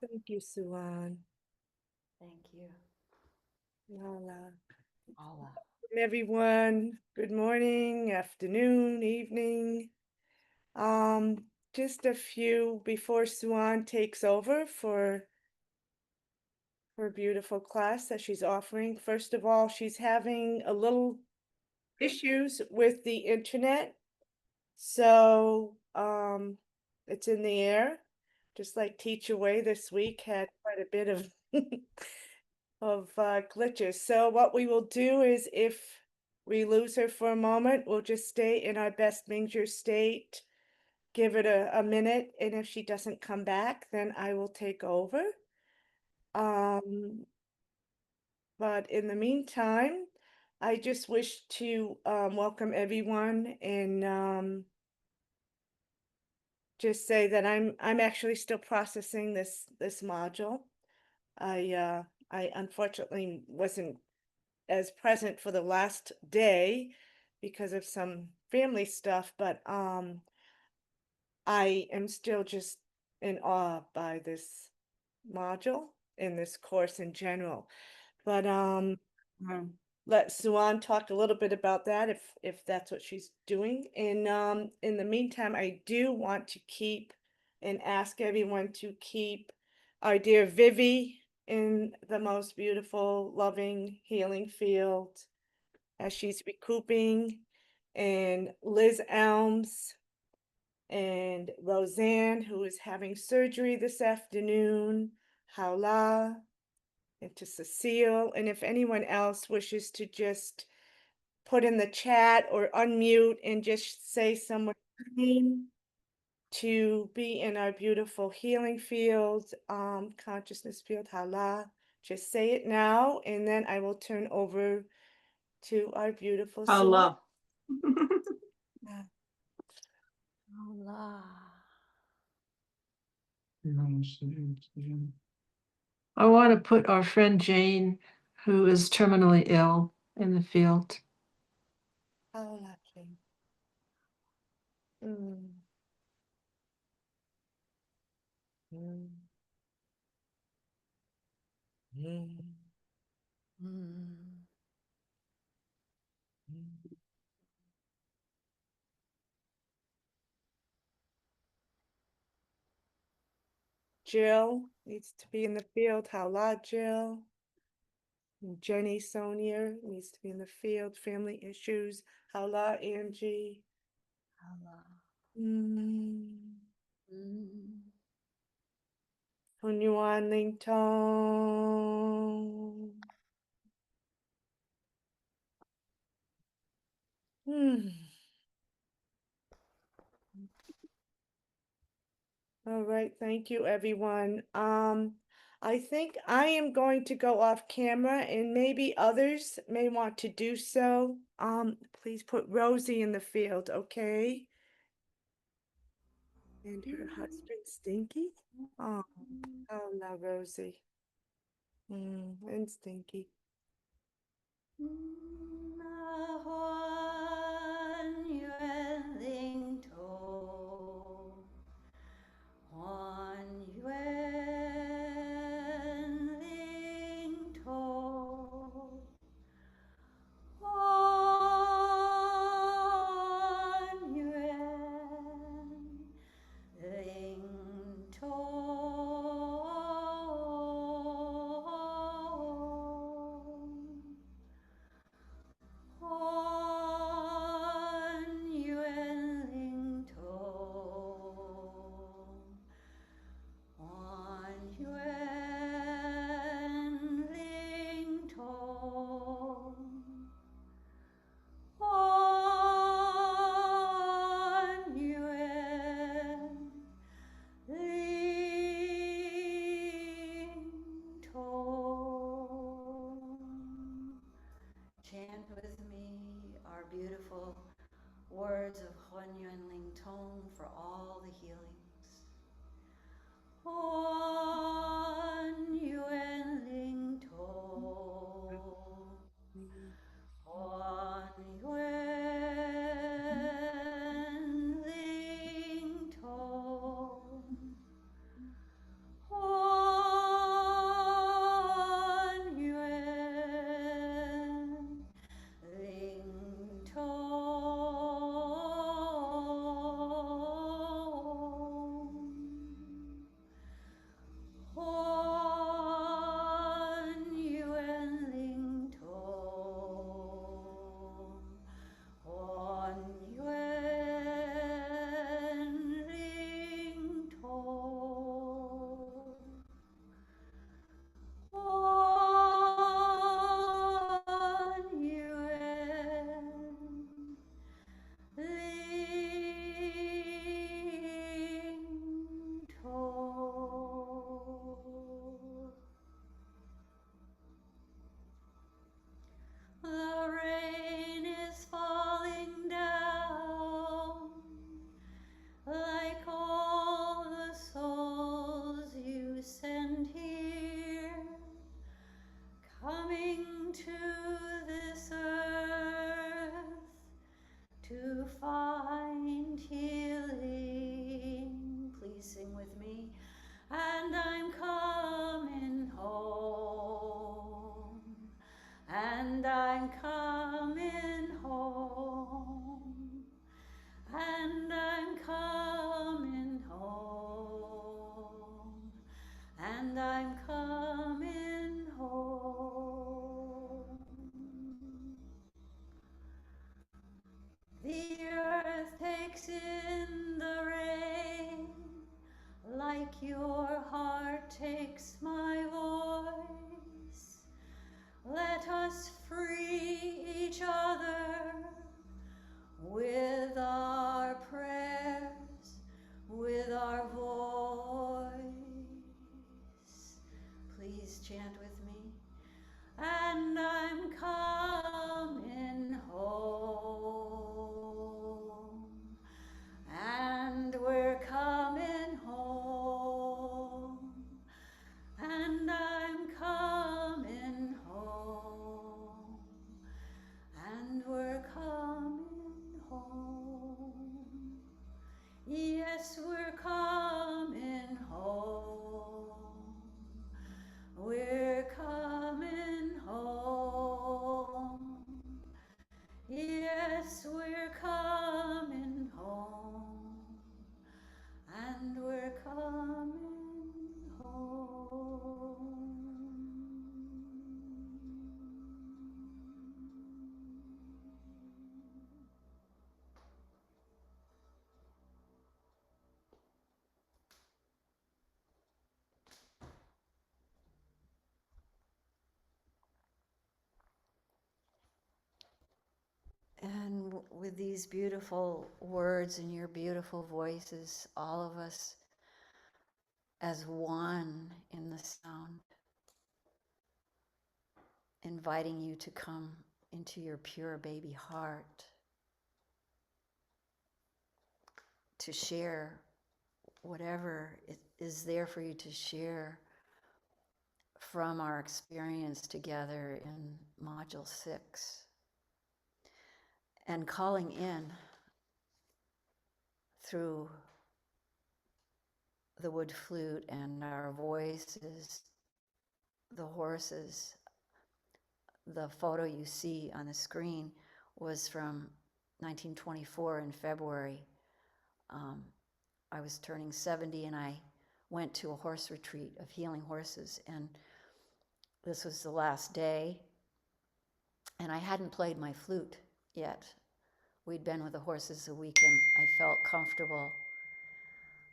Thank you, Suan. Thank you. Lala. Allah. Everyone, good morning, afternoon, evening. Just a few before Suan takes over for her beautiful class that she's offering. First of all, she's having a little issues with the internet. So, it's in the air, just like Teach Away this week had quite a bit of glitches. So what we will do is if we lose her for a moment, we'll just stay in our best Mingjue state, give it a minute, and if she doesn't come back, then I will take over. But in the meantime, I just wish to welcome everyone and just say that I'm actually still processing this module. I unfortunately wasn't as present for the last day because of some family stuff, but I am still just in awe by this module in this course in general. But let Suan talk a little bit about that if that's what she's doing. And in the meantime, I do want to keep and ask everyone to keep our dear Vivi in the most beautiful, loving, healing field as she's recouping, and Liz Elms and Roseanne, who is having surgery this afternoon, Haula, and to Cecile. And if anyone else wishes to just put in the chat or unmute and just say someone's name to be in our beautiful healing field, consciousness field, Hala, just say it now, and then I will turn over to our beautiful Allah. Yeah. I want to put our friend Jane, who is terminally ill, in the field. How lucky. Mm. Mm. Mm. Mm. Mm. Jill needs to be in the field. How la Jill. And Jenny Sonia needs to be in the field. Family issues. How la Angie. Allah. Mm. Mm. Hunyuan Ling Tong. Hmm. All right, thank you, everyone. I think I am going to go off camera and maybe others may want to do so. Please put Rosie in the field, okay? And her husband, Stinky? Oh, no, Rosie. And Stinky. Na huan yuen ling to. Huan yuen ling to. Huan yuen ling to. Huan yuen ling to. Huan yuen ling to. Huan yuen ling to. Chant with me our beautiful words of Huan Yuan Ling Tong for all the healings. Huan Yuan Ling Tong. Huan Yuan Ling Tong. Huan Yuan Ling Tong. Huan Yuan Ling Tong. Huan Yuan Ling Tong. Huan Yuan Ling Tong. The rain is falling down like all the souls you send here, coming to this earth to find healing. Please sing with me. And I'm coming home. And I'm coming home. And I'm coming home. And I'm coming home. The earth takes in the rain like your heart takes my voice. Let us free each other with our prayers, with our voice. Please chant with me. And I'm coming home. And we're coming home. Yes, we're coming home. We're coming home. Yes, we're coming home. And we're coming home. And with these beautiful words and your beautiful voices, all of us as one in the sound, inviting you to come into your pure baby heart, to share whatever it is there for you to share from our experience together in Module 6. And calling in through the wood flute and our voices, the horses. The photo you see on the screen was from 1924 in February. I was turning 70 and I went to a horse retreat of healing horses, and this was the last day, and I hadn't played my flute yet. We'd been with the horses a week and I felt comfortable.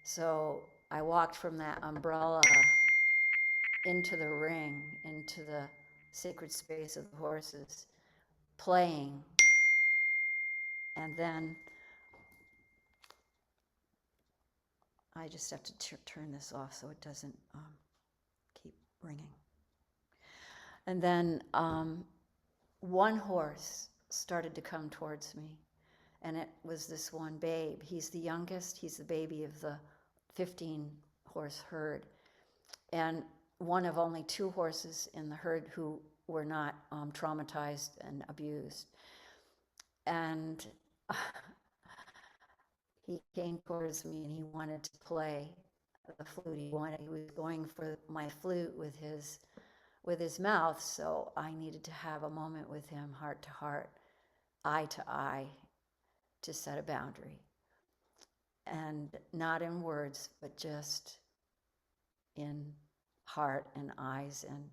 So I walked from that umbrella into the ring, into the sacred space of the horses, playing. And then I just have to turn this off so it doesn't keep ringing. And then one horse started to come towards me, and it was this one babe. He's the youngest. He's the baby of the 15-horse herd, and one of only 2 horses in the herd who were not traumatized and abused. And he came towards me and he wanted to play the flute. He was going for my flute with his mouth, so I needed to have a moment with him, heart to heart, eye to eye, to set a boundary. And not in words, but just in heart and eyes and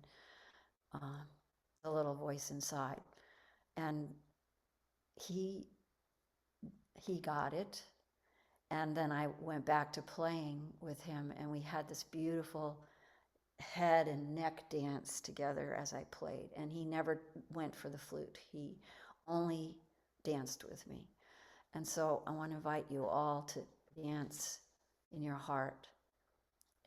the little voice inside. And he got it. And then I went back to playing with him, and we had this beautiful head and neck dance together as I played. And he never went for the flute. He only danced with me. And so I want to invite you all to dance in your heart.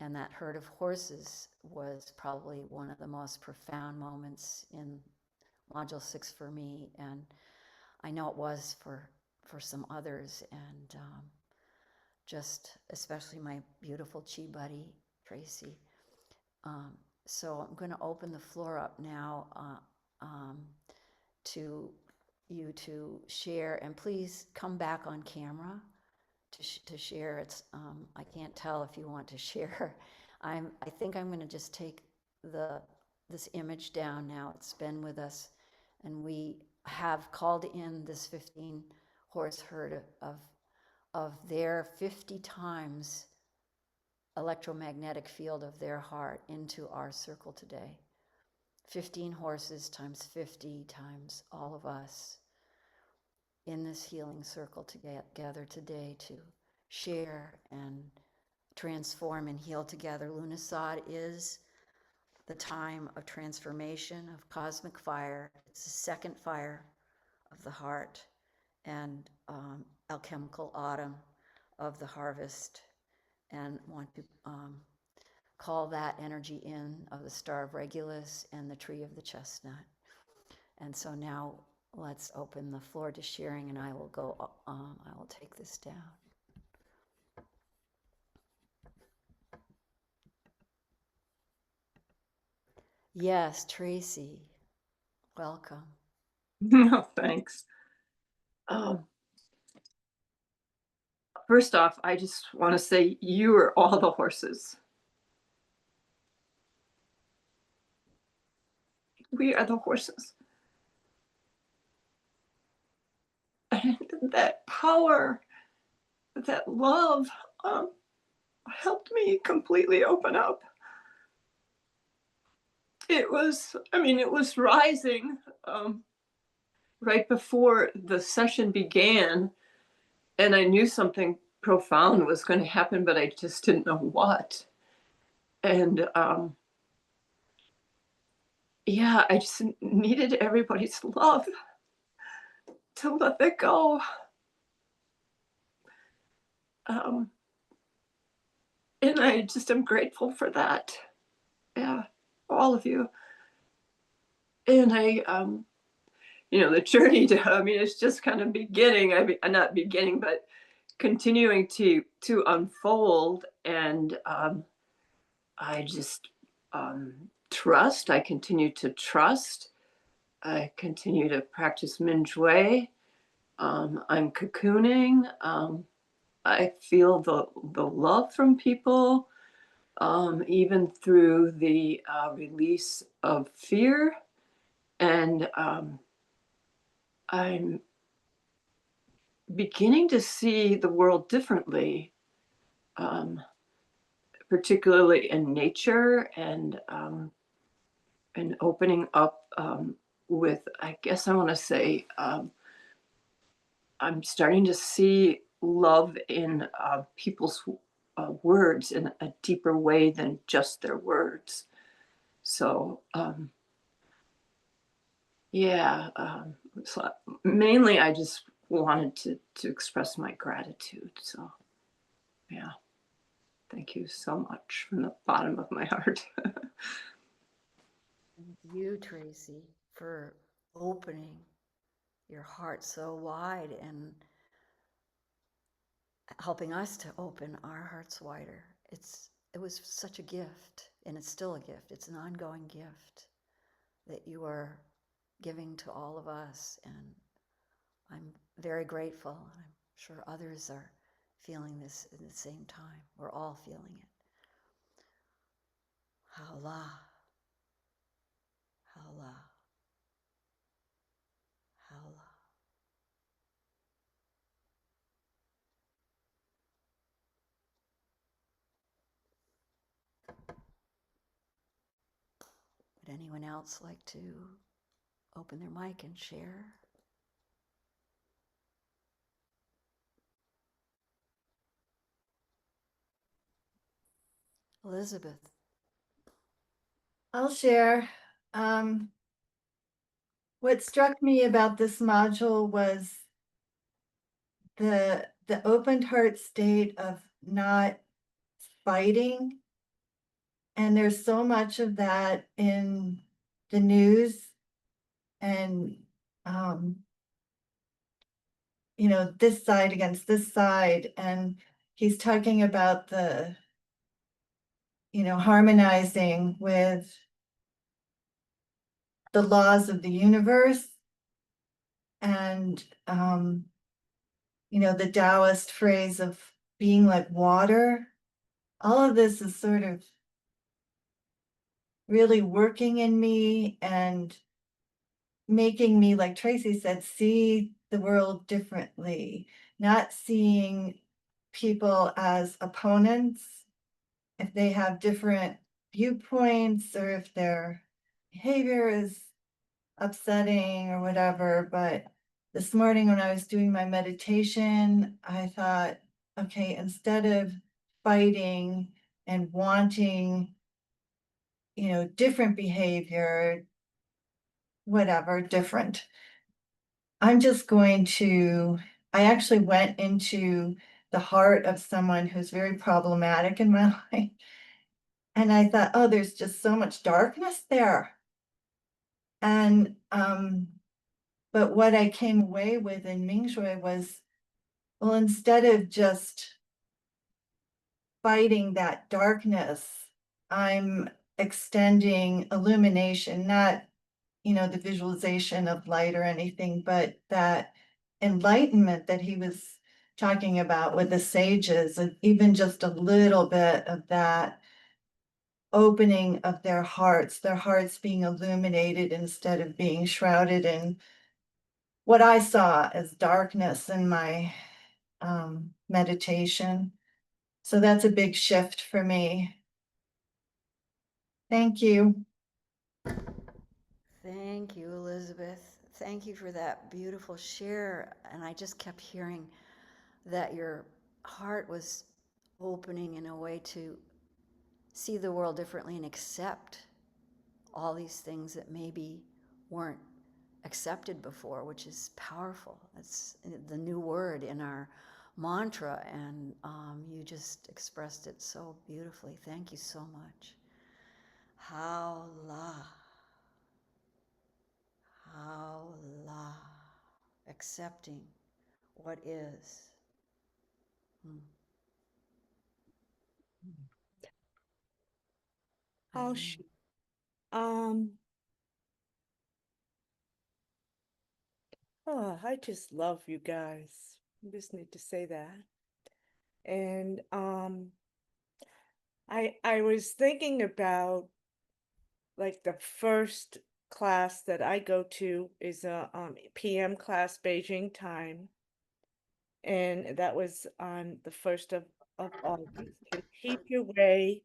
And that herd of horses was probably one of the most profound moments in Module 6 for me. And I know it was for some others. And just especially my beautiful chi buddy, Tracy. So I'm going to open the floor up now to you to share, and please come back on camera to share. It's I can't tell if you want to share. I think I'm going to just take this image down now. It's been with us, and we have called in this 15-horse herd of their 50 times electromagnetic field of their heart into our circle today. 15 horses times 50 times all of us in this healing circle together today to share and transform and heal together. Lughnasadh is the time of transformation, of cosmic fire. It's the second fire of the heart, and alchemical autumn of the harvest, and want to call that energy in of the star of Regulus and the tree of the chestnut. And so now let's open the floor to sharing, and I will take this down. Yes, Tracy, welcome. No, thanks. First off, I just want to say you are all the horses. We are the horses. And that power, that love, helped me completely open up. It was rising right before the session began, and I knew something profound was going to happen, but I just didn't know what. And yeah, I just needed everybody's love to let that go. And I just am grateful for that. Yeah, all of you. And the journey it's just kind of beginning. Not beginning, but continuing to unfold. And I just trust. I continue to trust. I continue to practice Mingjue. I'm cocooning. I feel the love from people, even through the release of fear. And I'm beginning to see the world differently, particularly in nature, and opening up with, I guess I want to say, I'm starting to see love in people's words in a deeper way than just their words. So, yeah, so mainly I just wanted to express my gratitude. So, yeah, thank you so much from the bottom of my heart. Thank you, Tracy, for opening your heart so wide and helping us to open our hearts wider. It was such a gift, and it's still a gift. It's an ongoing gift that you are giving to all of us, and I'm very grateful, and I'm sure others are feeling this at the same time. We're all feeling it. Haola, haola, haola. Would anyone else like to open their mic and share? Elizabeth. I'll share. What struck me about this module was the opened heart state of not fighting. And there's so much of that in the news, and this side against this side. And he's talking about the harmonizing with the laws of the universe, and the Taoist phrase of being like water. All of this is sort of really working in me and making me, like Tracy said, see the world differently, not seeing people as opponents if they have different viewpoints or if their behavior is upsetting or whatever. But this morning when I was doing my meditation, I thought, okay, instead of fighting and wanting, different behavior, whatever, different, I'm just going to, I actually went into the heart of someone who's very problematic in my life. And I thought, oh, there's just so much darkness there. And, but what I came away with in Mingjue was, well, instead of just fighting that darkness, I'm extending illumination, not, the visualization of light or anything, but that enlightenment that he was talking about with the sages, and even just a little bit of that opening of their hearts being illuminated instead of being shrouded in what I saw as darkness in my meditation. So that's a big shift for me. Thank you. Thank you, Elizabeth. Thank you for that beautiful share. And I just kept hearing that your heart was opening in a way to see the world differently and accept all these things that maybe weren't accepted before, which is powerful. It's the new word in our mantra, and you just expressed it so beautifully. Thank you so much. How la, how la, accepting what is. Hmm. How she, um, oh, I just love you guys. I just need to say that. And I was thinking about like the first class that I go to is a PM class Beijing time. And that was on the 1st of August. And Teacher Wei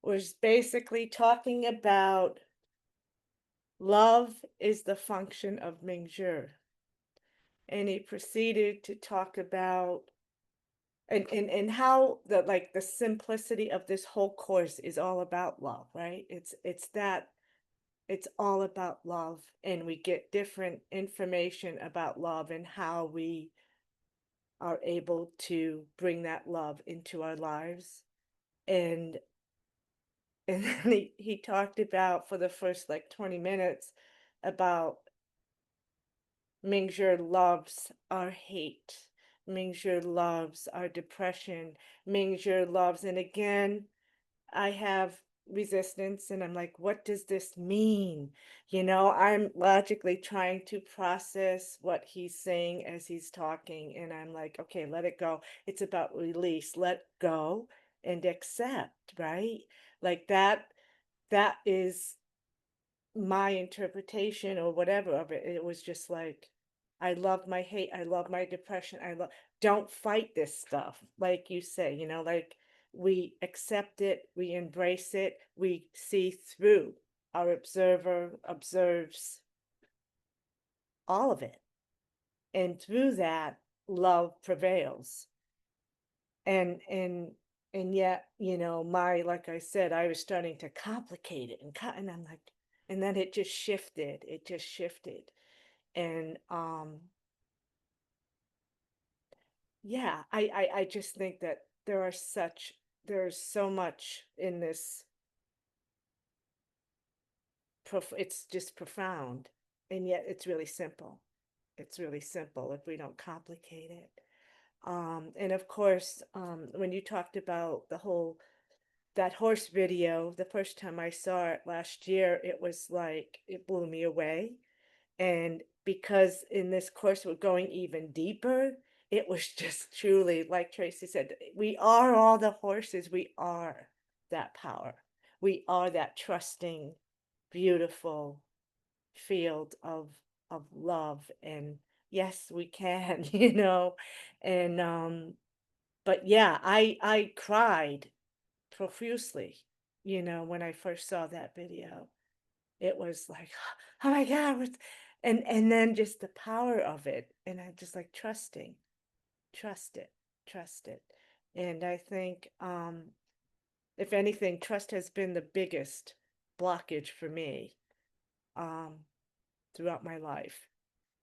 was basically talking about love is the function of Mingjue. And he proceeded to talk about and how the simplicity of this whole course is all about love, right? It's all about love, and we get different information about love and how we are able to bring that love into our lives. And and then he talked about for the first like 20 minutes about Mingjue loves our hate. Mingjue loves our depression. Mingjue loves, and again, I have resistance and I'm like, what does this mean? You know, I'm logically trying to process what he's saying as he's talking. And I'm like, okay, let it go. It's about release, let go and accept, right? Like that is my interpretation or whatever of it. It was just like, I love my hate. I love my depression. Don't fight this stuff. Like you say, you know, like we accept it, we embrace it, we see through. Our observer observes all of it. And through that, love prevails. And yet, you know, like I said, I was starting to complicate it and I'm like, and then it just shifted. It just shifted. And yeah, I just think that there's so much in this it's just profound, and yet it's really simple. It's really simple if we don't complicate it. And of course, when you talked about that horse video, the first time I saw it last year, it was like it blew me away. And because in this course we're going even deeper, it was just truly, like Tracy said, we are all the horses. We are that power. We are that trusting, beautiful field of love. And yes, we can, you know. And but yeah, I cried profusely, you know, when I first saw that video. It was like, oh my God, and then just the power of it. And I just like trust it, trust it. And I think if anything, trust has been the biggest blockage for me um throughout my life.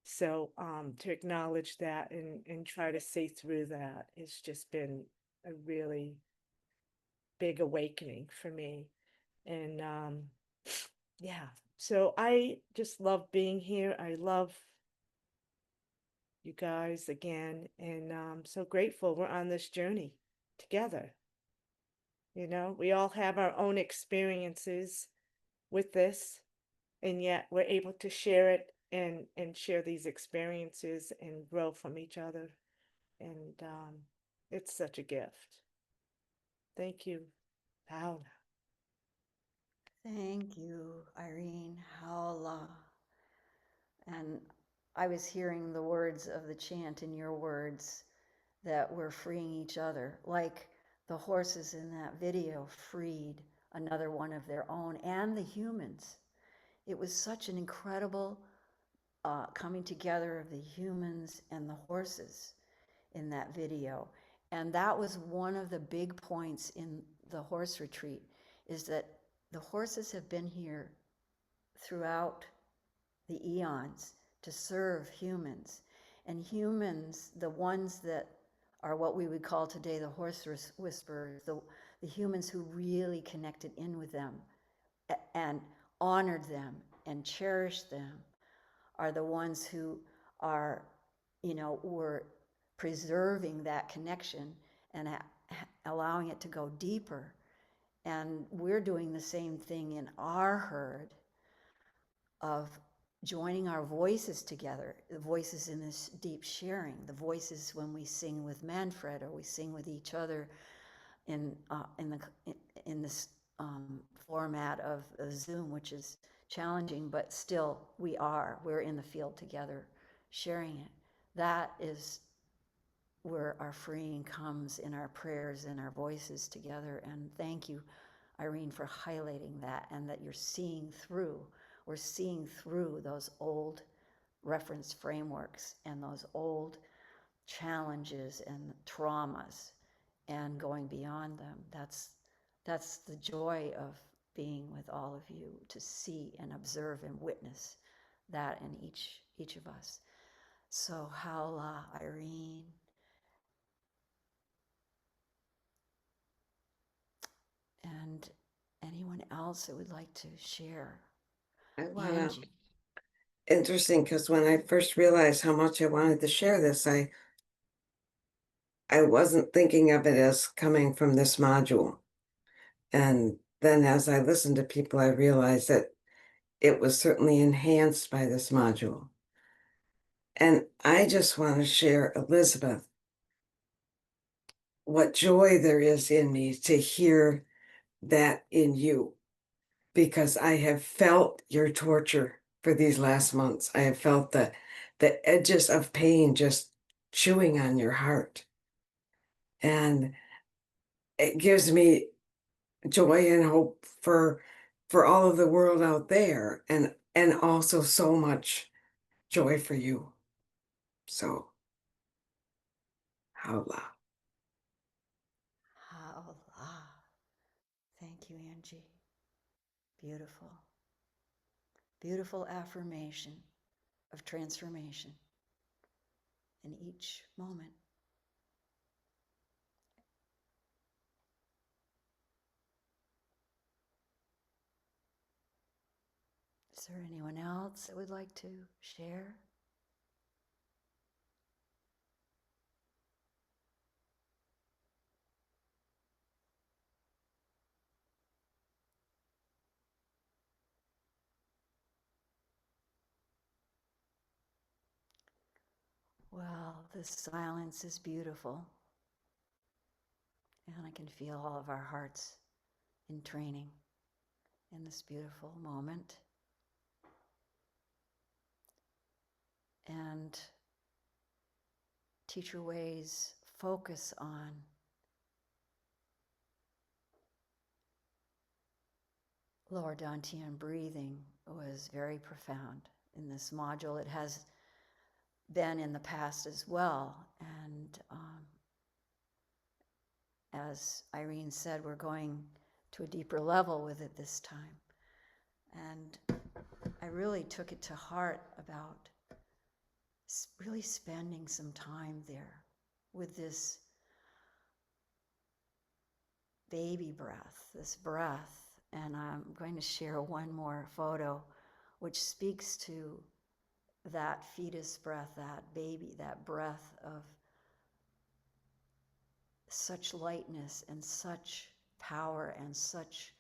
So to acknowledge that and try to see through that, it's just been a really big awakening for me. And yeah, so I just love being here. I love you guys again, and I'm so grateful we're on this journey together. You know, we all have our own experiences with this, and yet we're able to share it and share these experiences and grow from each other. And it's such a gift. Thank you, Paula. Thank you, Irene. Howla. And I was hearing the words of the chant in your words that we're freeing each other, like the horses in that video freed another one of their own, and the humans. It was such an incredible coming together of the humans and the horses in that video. And that was one of the big points in the horse retreat, is that the horses have been here throughout the eons to serve humans. And humans, the ones that are what we would call today the horse whisperers, the humans who really connected in with them and honored them and cherished them, are the ones who are, were preserving that connection and allowing it to go deeper. And we're doing the same thing in our herd of joining our voices together, the voices in this deep sharing, the voices when we sing with Manfred or we sing with each other in this format of Zoom, which is challenging, but still we're in the field together sharing it. That is where our freeing comes, in our prayers and our voices together. And thank you, Irene, for highlighting that, and that you're seeing through. We're seeing through those old reference frameworks and those old challenges and traumas and going beyond them. That's the joy of being with all of you, to see and observe and witness that in each of us. So howla, Irene. And anyone else that would like to share? I wanna, Angie. interesting, because when I first realized how much I wanted to share this, I wasn't thinking of it as coming from this module. And then as I listened to people, I realized that it was certainly enhanced by this module. And I just want to share, Elizabeth, what joy there is in me to hear that in you, because I have felt your torture for these last months. I have felt the edges of pain just chewing on your heart. And it gives me joy and hope for all of the world out there, and also so much joy for you. So howla. Howla. Thank you, Angie. Beautiful. Beautiful affirmation of transformation in each moment. Is there anyone else that would like to share? Well, this silence is beautiful. And I can feel all of our hearts in training in this beautiful moment. And Teacher Way's focus on lower Dantian breathing was very profound in this module. It has been in the past as well. And as Irene said, we're going to a deeper level with it this time. And I really took it to heart about really spending some time there with this baby breath, this breath. And I'm going to share one more photo which speaks to that fetus breath, that baby, that breath of such lightness and such power and such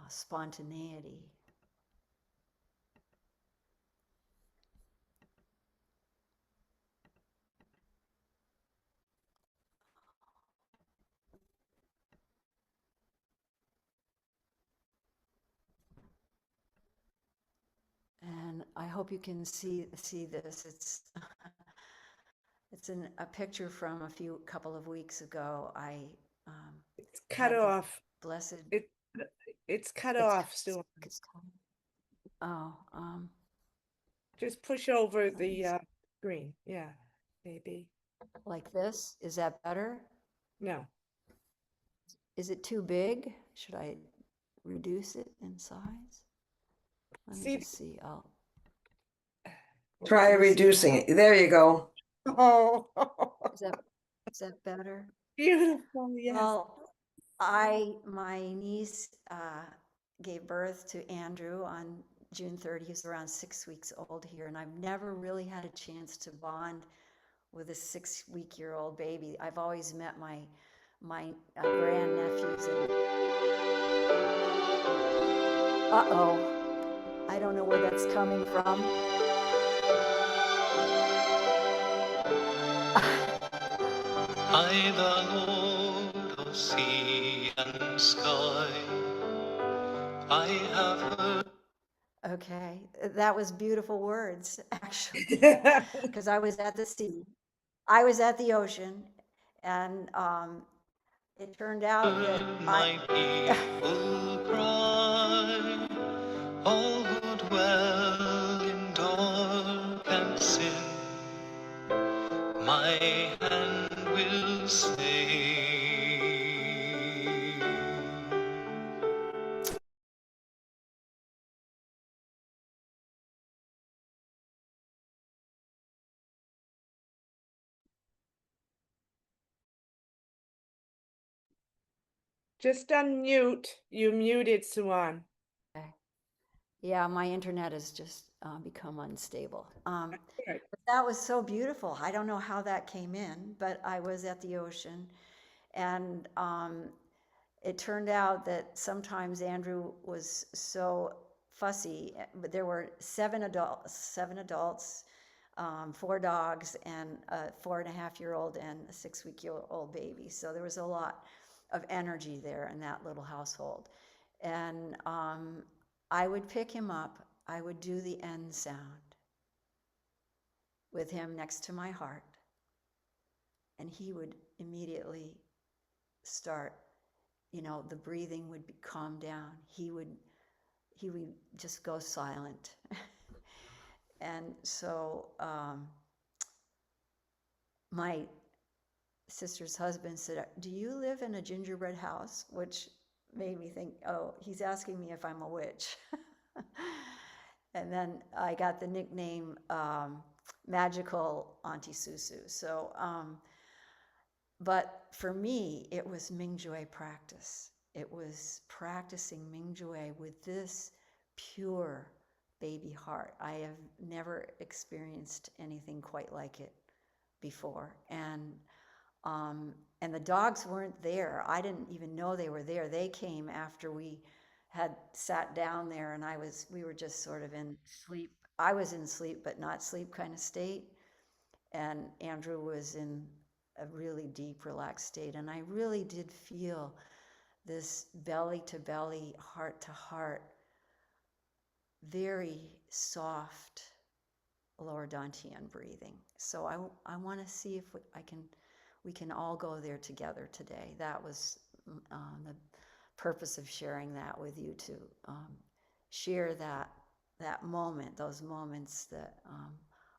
spontaneity. hope you can see this. It's it's a picture from couple of weeks ago. It's cut had the off. blessed. It's cut It's off, cut- Sue. it's cut- Oh, Just push over Let me the screen. Yeah, maybe. like this. Is that better? No. Is it too big? Should I reduce it in size? Let me See- just see. I'll. Try Can you see reducing now? it. There you go. Oh, Is that better? beautiful. Yes. Well, my niece gave birth to Andrew on June 30th. He was around 6 weeks old here, and I've never really had a chance to bond with a 6-week-old baby. I've always met my grandnephews. And I don't know where that's coming from. I, the Lord of sea and sky, I have heard. Okay, that was beautiful words, actually, because I was at the sea, I was at the ocean, and it turned out that My people cry, all who dwell in dark and sin, my hand will save. Just unmute. You muted, Suan. yeah, my internet has just become unstable. Right. But that was so beautiful. I don't know how that came in, but I was at the ocean, and it turned out that sometimes Andrew was so fussy. But there were seven adults, 4 dogs, and a 4.5-year-old and a 6-week-old baby. So there was a lot of energy there in that little household. And I would pick him up. I would do the N sound with him next to my heart, and he would immediately start. The breathing would calm down. He would just go silent. And so my sister's husband said, "Do you live in a gingerbread house?" Which made me think, oh, he's asking me if I'm a witch. And then I got the nickname Magical Auntie Susu. So, but for me, it was Mingjue practice. It was practicing Mingjue with this pure baby heart. I have never experienced anything quite like it before. And the dogs weren't there. I didn't even know they were there. They came after we had sat down there, and we were just sort of in sleep. I was in sleep, but not sleep kind of state. And Andrew was in a really deep, relaxed state. And I really did feel this belly to belly, heart to heart, very soft lower dantian breathing. So I want to see if we can all go there together today. That was the purpose of sharing that with you, to share that moment, those moments that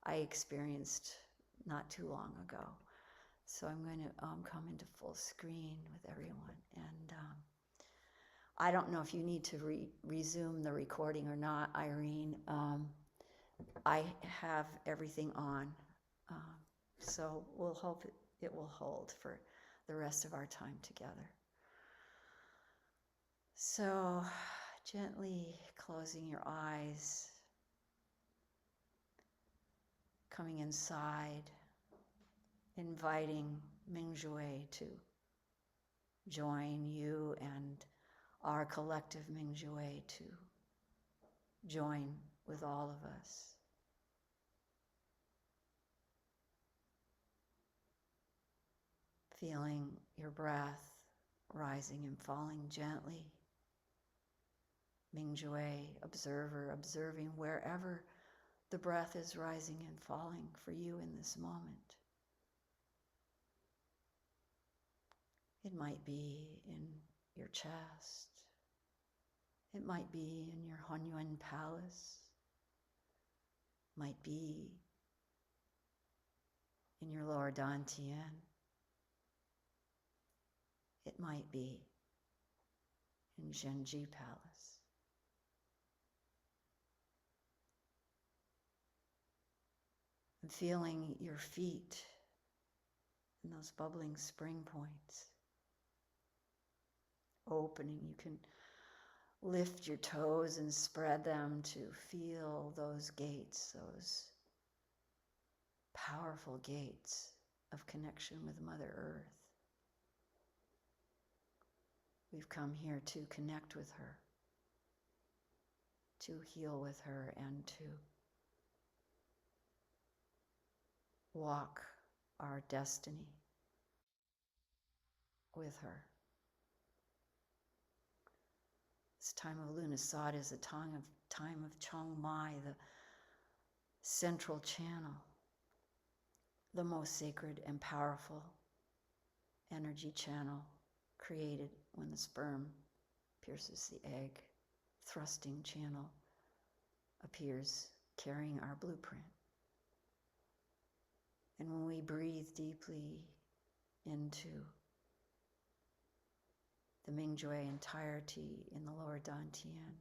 I experienced not too long ago. So I'm going to come into full screen with everyone. And I don't know if you need to resume the recording or not, Irene. I have everything on. So we'll hope it will hold for the rest of our time together. So gently closing your eyes, coming inside, inviting Mingjue to join you and our collective Mingjue to join with all of us. Feeling your breath rising and falling gently. Mingjue, observer, observing wherever the breath is rising and falling for you in this moment. It might be in your chest. It might be in your Hunyuan palace. Might be in your lower Dantian. It might be in Zhenji Palace. And feeling your feet in those bubbling spring points. Opening, you can lift your toes and spread them to feel those gates, those powerful gates of connection with Mother Earth. We've come here to connect with her, to heal with her, and to walk our destiny with her. This time of Lughnasadh is a time of Chong Mai, the central channel, the most sacred and powerful energy channel created when the sperm pierces the egg. Thrusting channel appears carrying our blueprint. And when we breathe deeply into the Mingjue entirety in the lower Dantian,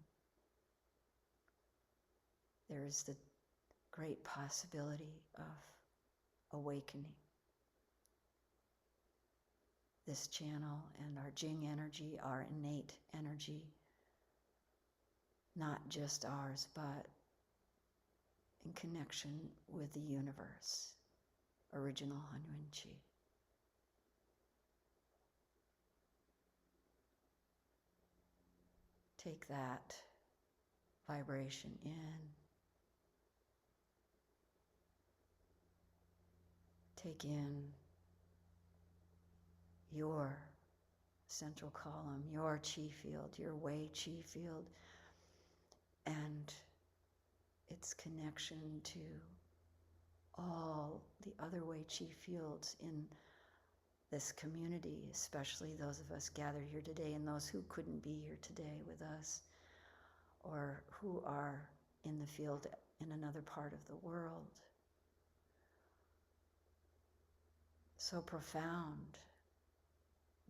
there is the great possibility of awakening. This channel and our Jing energy, our innate energy, not just ours, but in connection with the universe, original Hunyuan Chi. Take that vibration in. Take in your central column, your chi field, your Wei chi field, and its connection to all the other Wei chi fields in this community, especially those of us gathered here today and those who couldn't be here today with us, or who are in the field in another part of the world. So profound,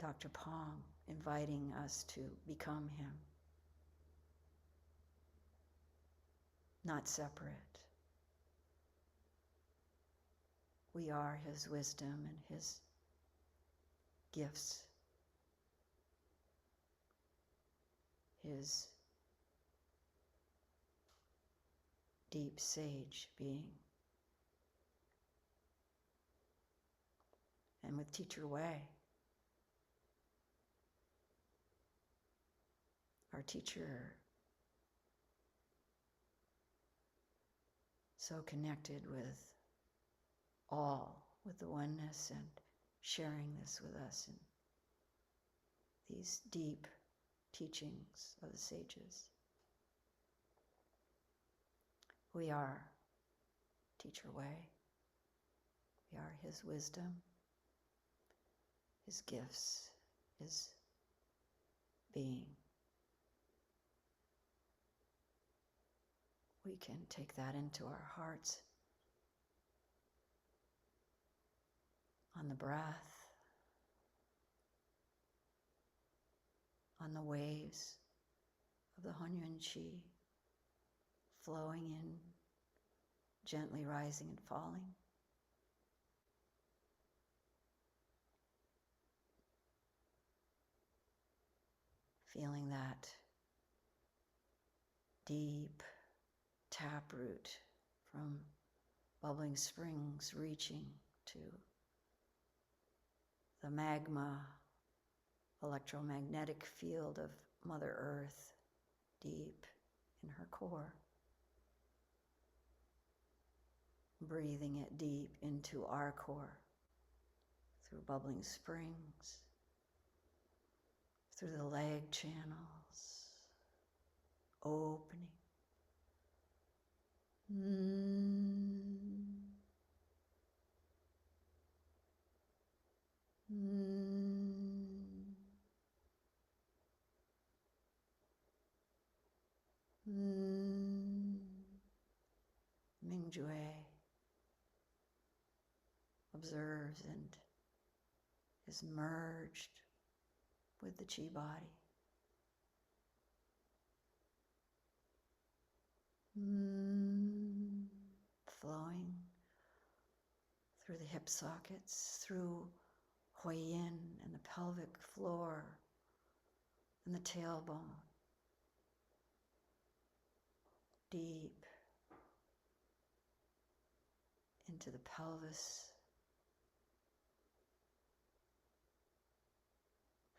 Dr. Pong inviting us to become him, not separate. We are his wisdom and his gifts, his deep sage being. And with Teacher Wei, our teacher, so connected with all, with the oneness, and sharing this with us in these deep teachings of the sages. We are Teacher Wei. We are his wisdom, his gifts, his being. We can take that into our hearts on the breath, on the waves of the Hunyuan Chi, flowing in, gently rising and falling. Feeling that deep taproot from bubbling springs reaching to the magma electromagnetic field of Mother Earth deep in her core. Breathing it deep into our core through bubbling springs, through the leg channels, opening, Mingjue observes and is merged with the chi body. Flowing through the hip sockets, through Huiyin and the pelvic floor and the tailbone, deep into the pelvis,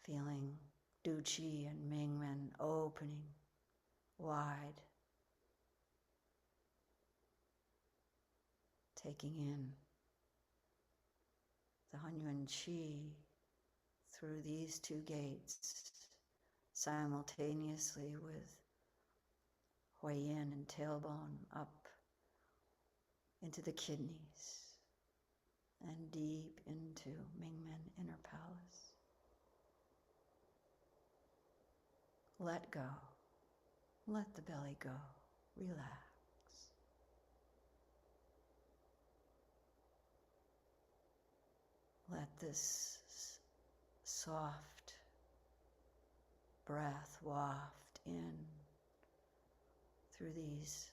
feeling Du Qi and Mingmen opening wide, taking in the Hunyuan Qi through these two gates simultaneously with Huiyin and tailbone up into the kidneys and deep into Mingmen inner palace. Let go. Let the belly go. Relax. Let this soft breath waft in through these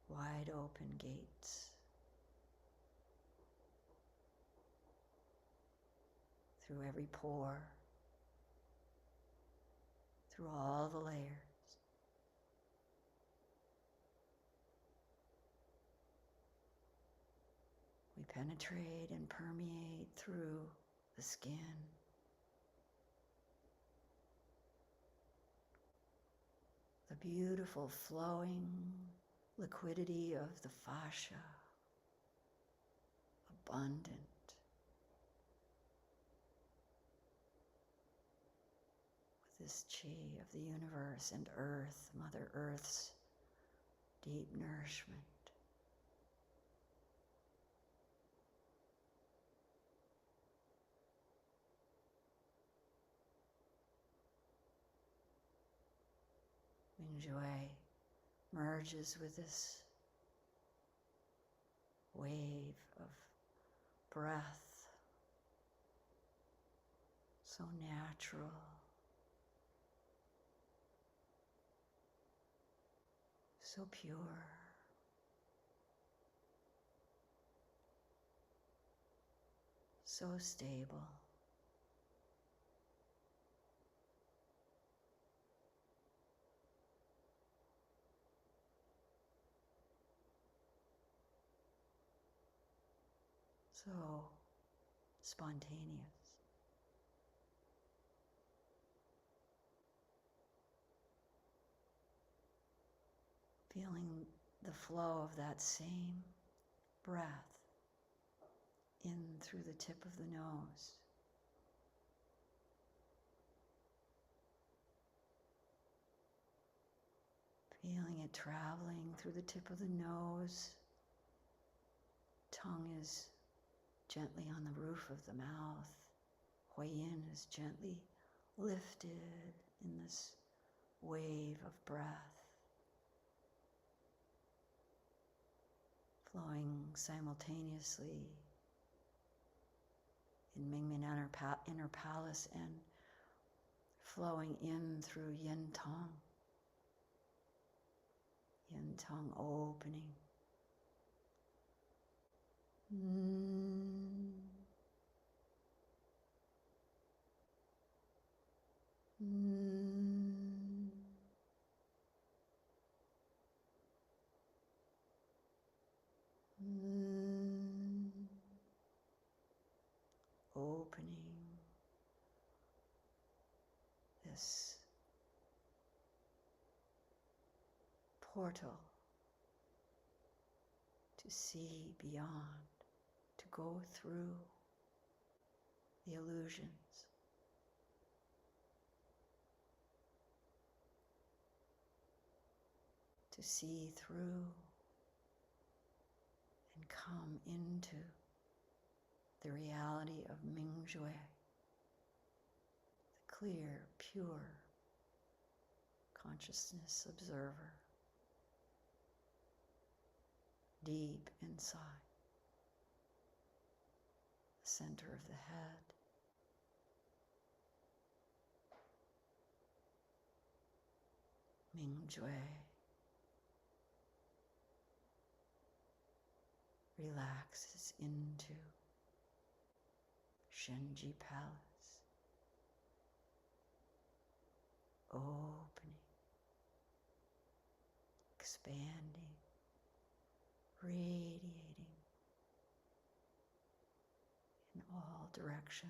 wide open gates, through every pore, through all the layers. We penetrate and permeate through the skin, the beautiful flowing liquidity of the fascia, abundant. With this chi of the universe and earth, Mother Earth's deep nourishment. Mingjue merges with this wave of breath, so natural, so pure, so stable. So spontaneous. Feeling the flow of that same breath in through the tip of the nose. Feeling it traveling through the tip of the nose. Tongue is gently on the roof of the mouth. Huiyin is gently lifted in this wave of breath, flowing simultaneously in Mingmen inner palace and flowing in through Yin Tong. Yin Tong opening. Opening this portal to see beyond, to go through the illusions, to to see through and come into the reality of Mingjue, the clear, pure consciousness observer, deep inside the center of the head. Mingjue relaxes into Shenji Palace, opening, expanding, radiating in all directions.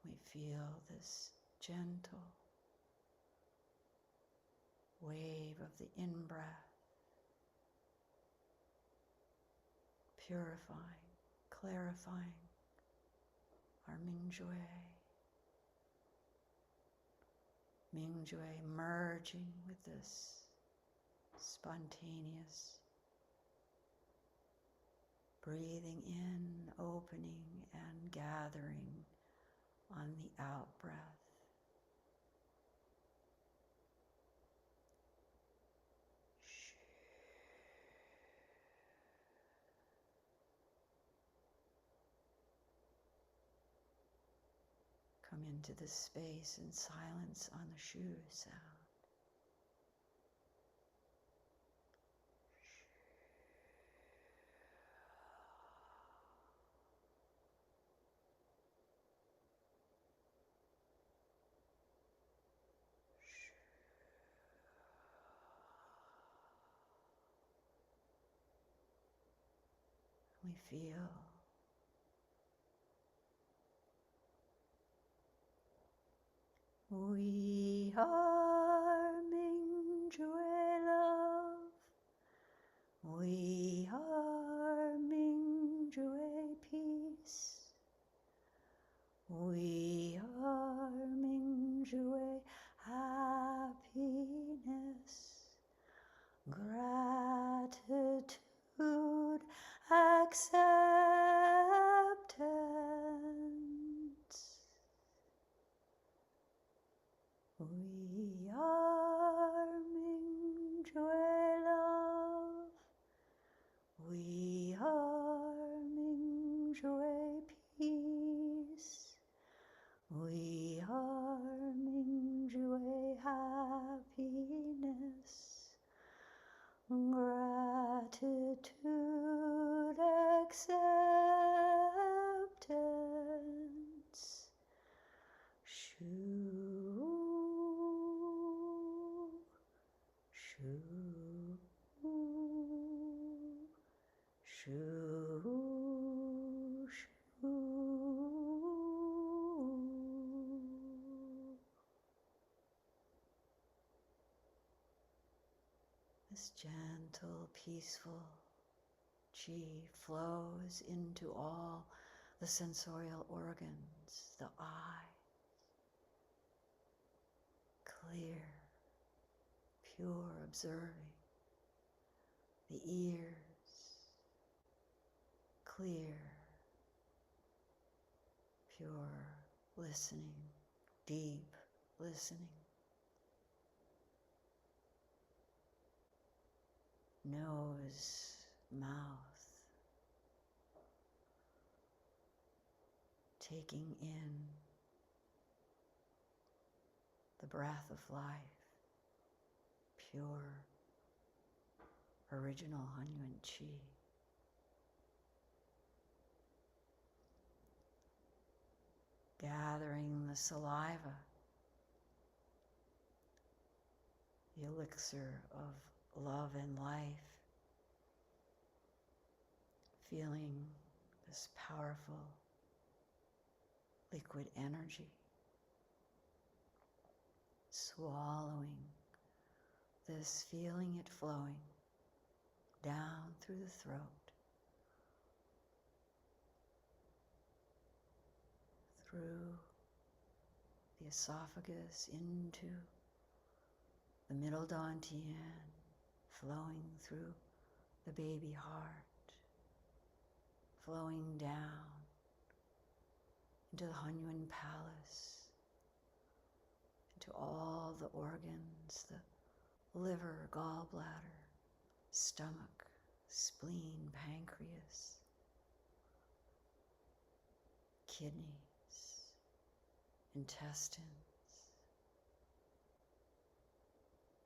We feel this gentle wave of the in-breath, purifying, clarifying our Mingjue. Mingjue merging with this spontaneous breathing in, opening, and gathering on the out-breath. Come into this space in silence on the shu sound. We feel we are Mingjue love. We are Mingjue peace. We are Mingjue happiness. Gratitude, acceptance. We are Mingjue love. We are Mingjue peace. We are Mingjue happiness. Gratitude, acceptance. Shu, shu, shu, shu. This gentle, peaceful chi flows into all the sensorial organs, the eye, clear, pure observing, the ears, clear, pure listening, deep listening. Nose, mouth, taking in the breath of life, pure, original Hanyuan Chi. Gathering the saliva the elixir of love and life, feeling this powerful liquid energy, swallowing this, feeling it flowing down through the throat, through the esophagus into the middle dantian, flowing through the baby heart, flowing down into the Hunyuan palace, into all the organs, the liver, gallbladder, stomach, spleen, pancreas, kidneys, intestines,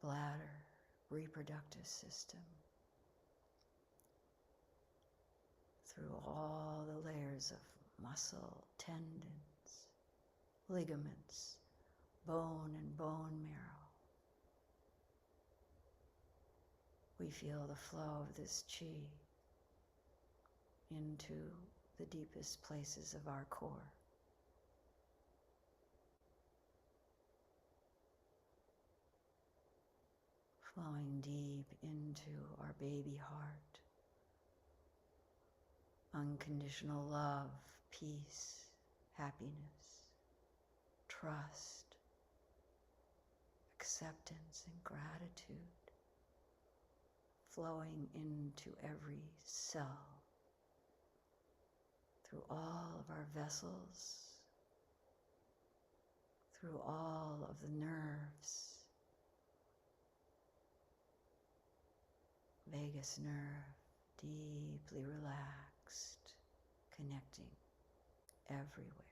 bladder, reproductive system, through all the layers of muscle, tendons, ligaments, bone and bone marrow. We feel the flow of this chi into the deepest places of our core. Flowing deep into our baby heart. Unconditional love, peace, happiness, trust, acceptance, and gratitude flowing into every cell, through all of our vessels, through all of the nerves, vagus nerve, deeply relaxed, connecting everywhere.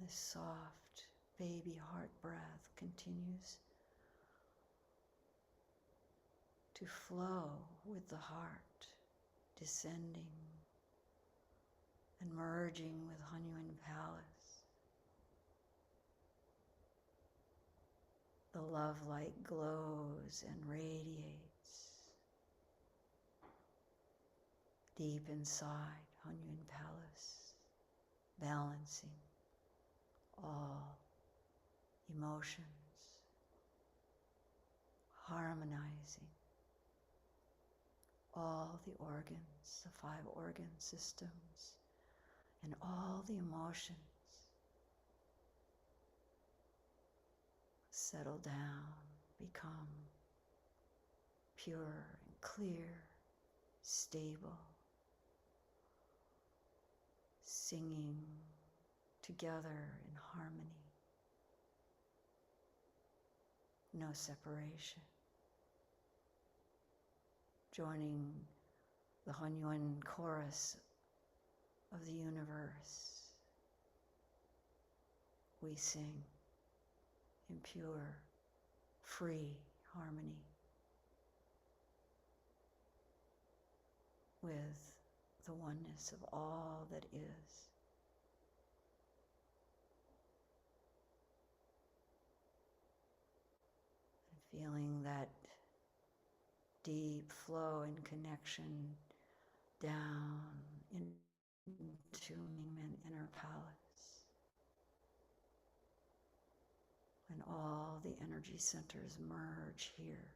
This soft baby heart breath continues to flow with the heart, descending and merging with Hunyuan Palace. The love light glows and radiates deep inside Hunyuan Palace, balancing all emotions, harmonizing all the organs, the 5 organ systems, and all the emotions settle down, become pure and clear, stable, singing together in harmony, no separation, joining the Hunyuan chorus of the universe. We sing in pure, free harmony with the oneness of all that is. And feeling that deep flow and connection down into Mingjue inner palace. And all the energy centers merge here.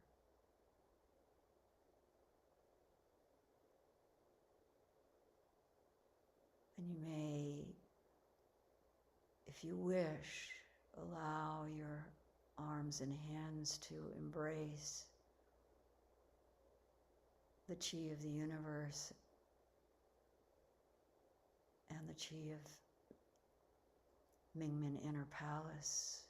And you may, if you wish, allow your arms and hands to embrace the chi of the universe and the chi of Mingjue inner palace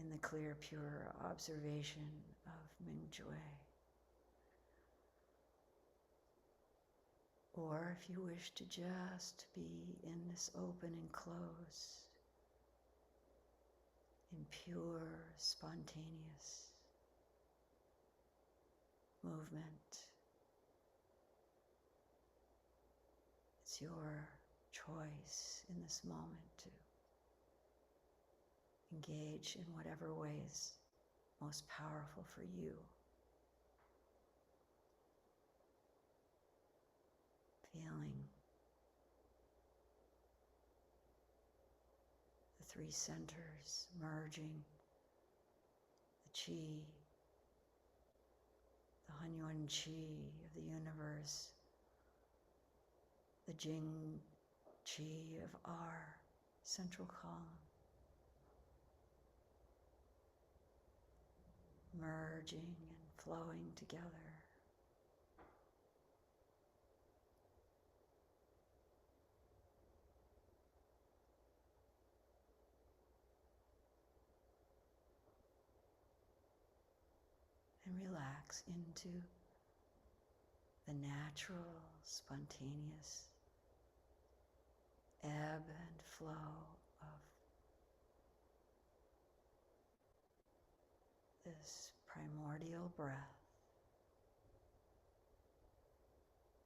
in the clear, pure observation of Mingjue. Or if you wish to just be in this open and closed, in pure, spontaneous movement. It's your choice in this moment to engage in whatever way is most powerful for you. Feeling the three centers merging, the Qi, the Hunyuan Qi of the universe, the Jing Qi of our central column, merging and flowing together. And relax into the natural, spontaneous ebb and flow of this primordial breath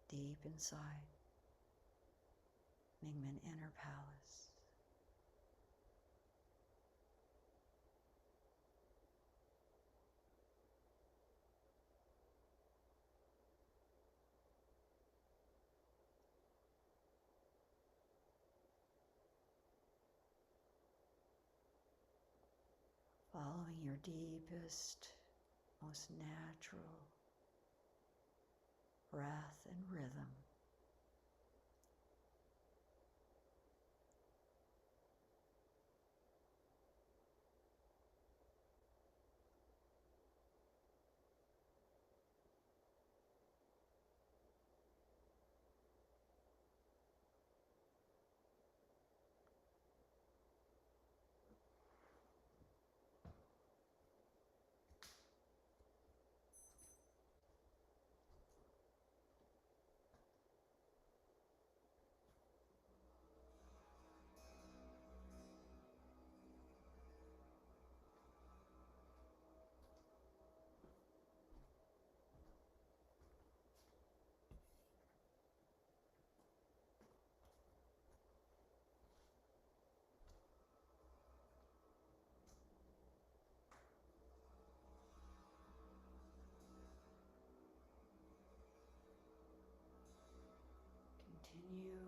deep inside Mingmen Inner Palace. Following your deepest, most natural breath and rhythm. Continue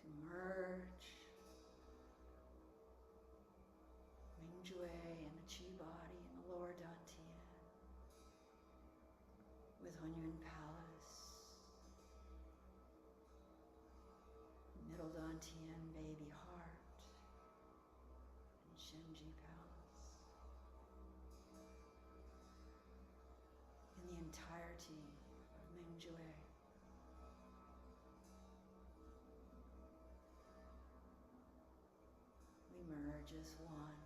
to merge Mingjue and the Qi body and the lower Dantian with Hunyuan Palace, middle Dantian, baby heart, and Shenji Palace. In the entirety of Mingjue. We merge as one.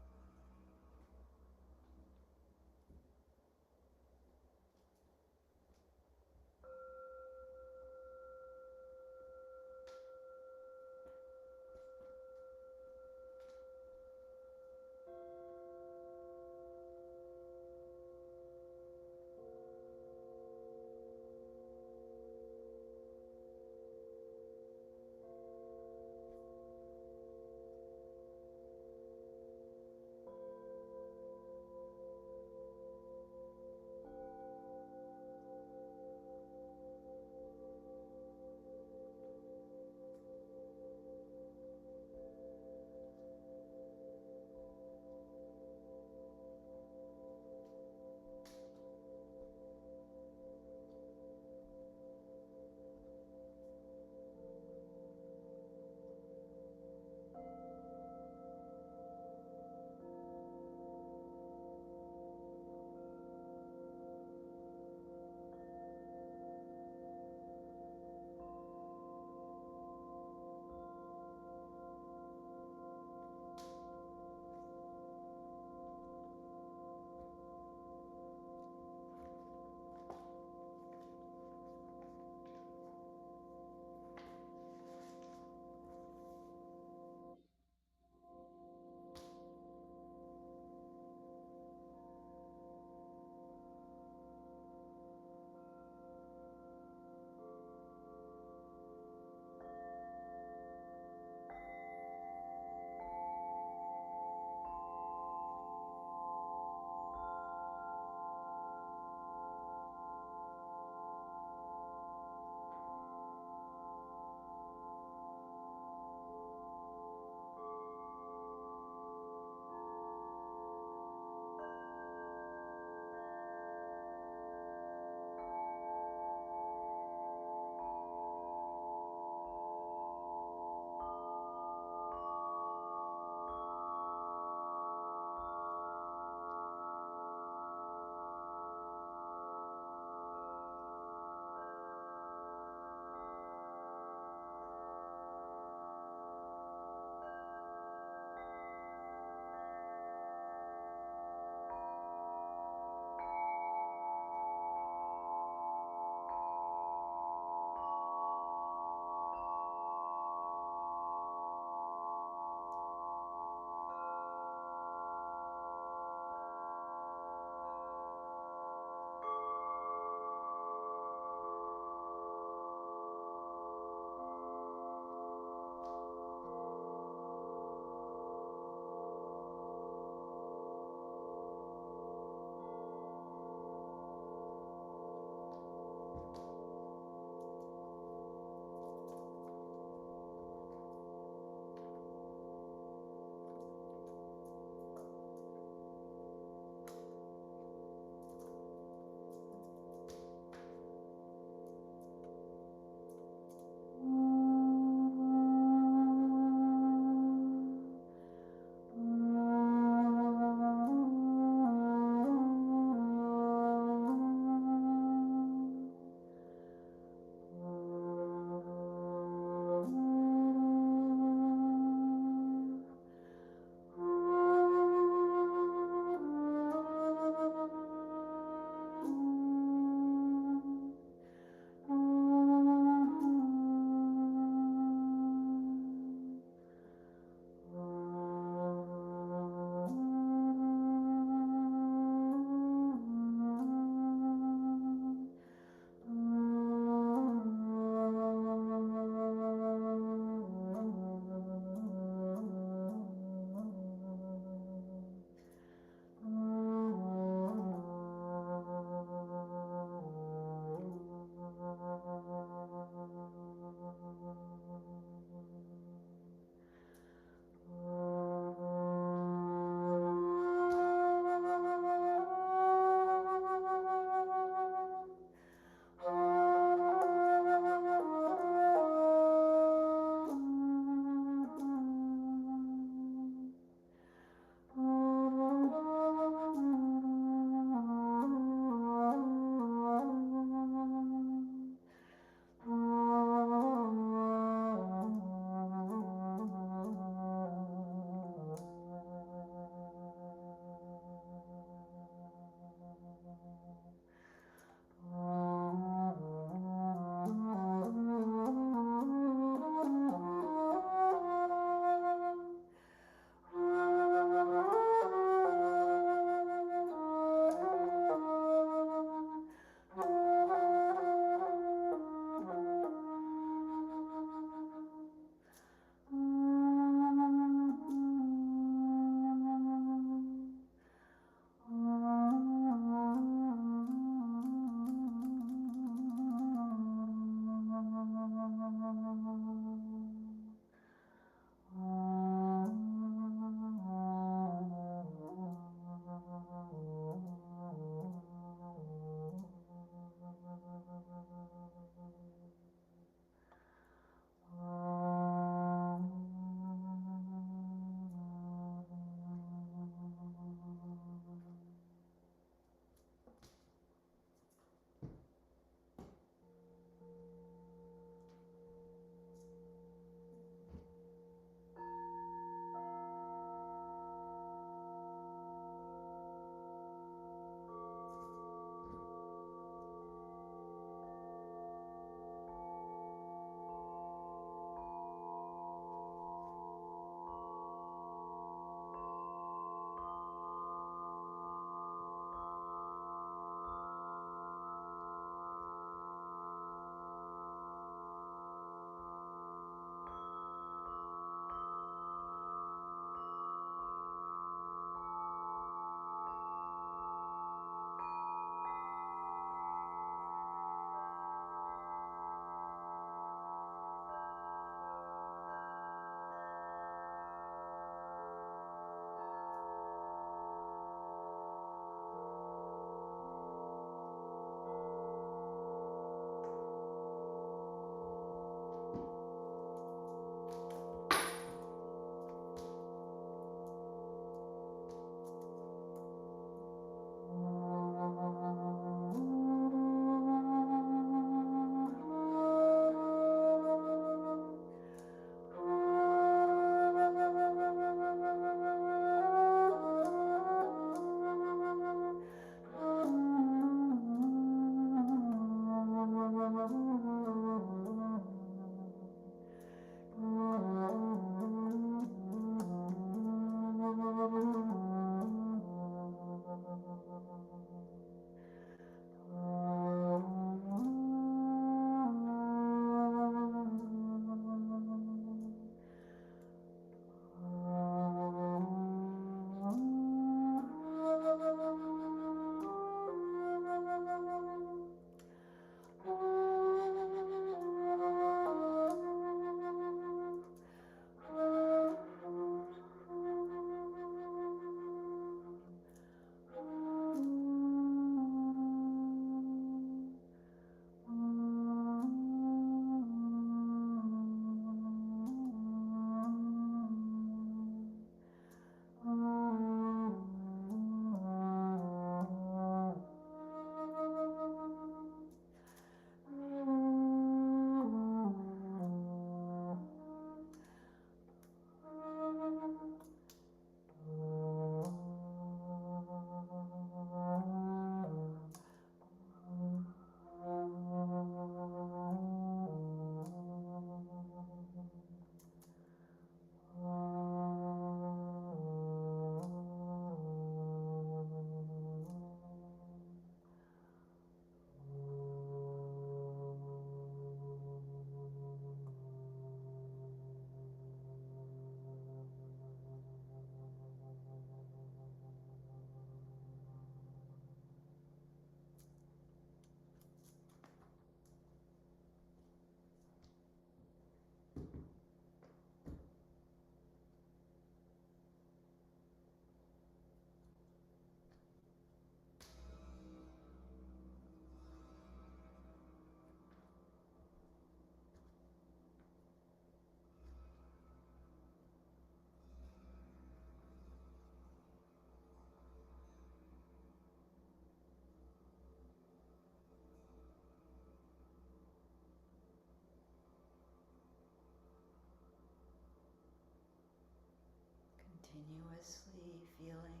continuously feeling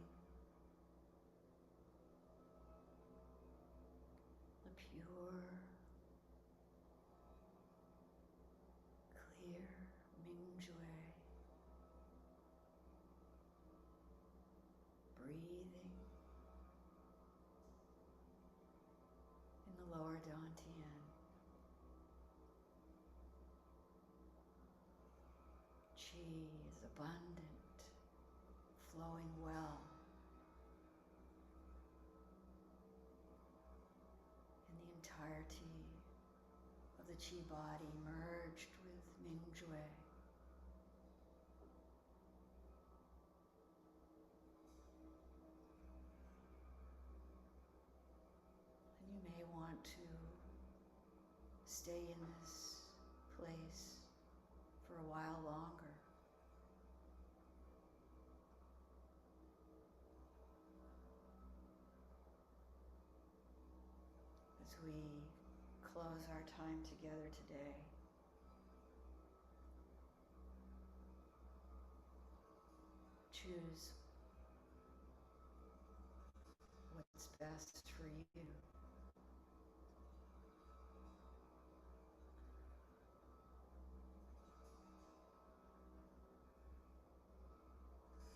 the pure, clear Mingjue, breathing in the lower dantian. Qi is abundant, flowing well in the entirety of the Qi body, merged with Mingjue. And you may want to stay in this place for a while longer. As we close our time together today, choose what's best for you.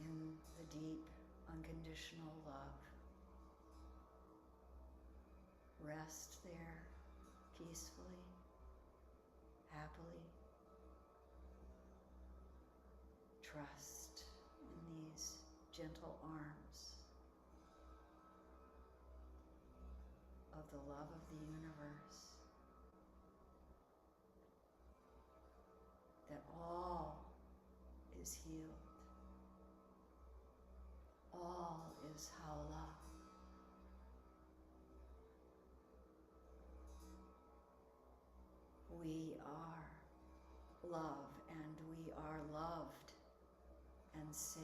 In the deep, unconditional love. Rest there peacefully, happily. Trust in these gentle arms of the love of the universe, that all is healed. All is Haola. We are love, and we are loved and safe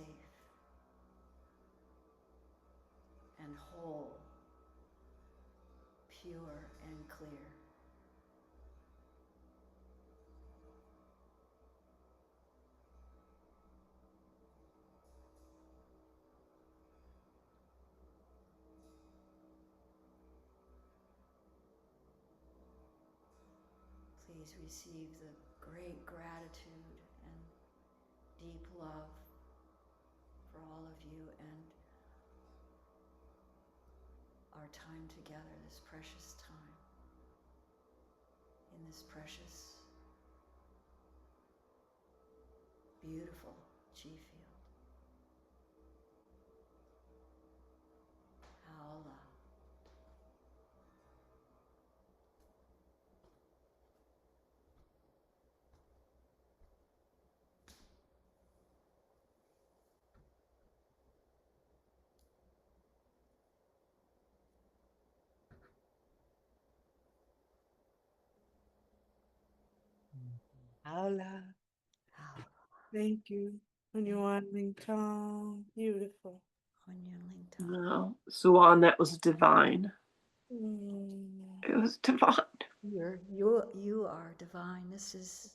and whole, pure and clear. Please receive the great gratitude and deep love for all of you and our time together, this precious time, in this precious, beautiful Qi field. Haola. Hola. Haola. Thank you. Hunyuan Ling Tong. Beautiful. Hunyan Ling Tong. No, Suan, that was divine. Mm. It was divine. You are divine. This is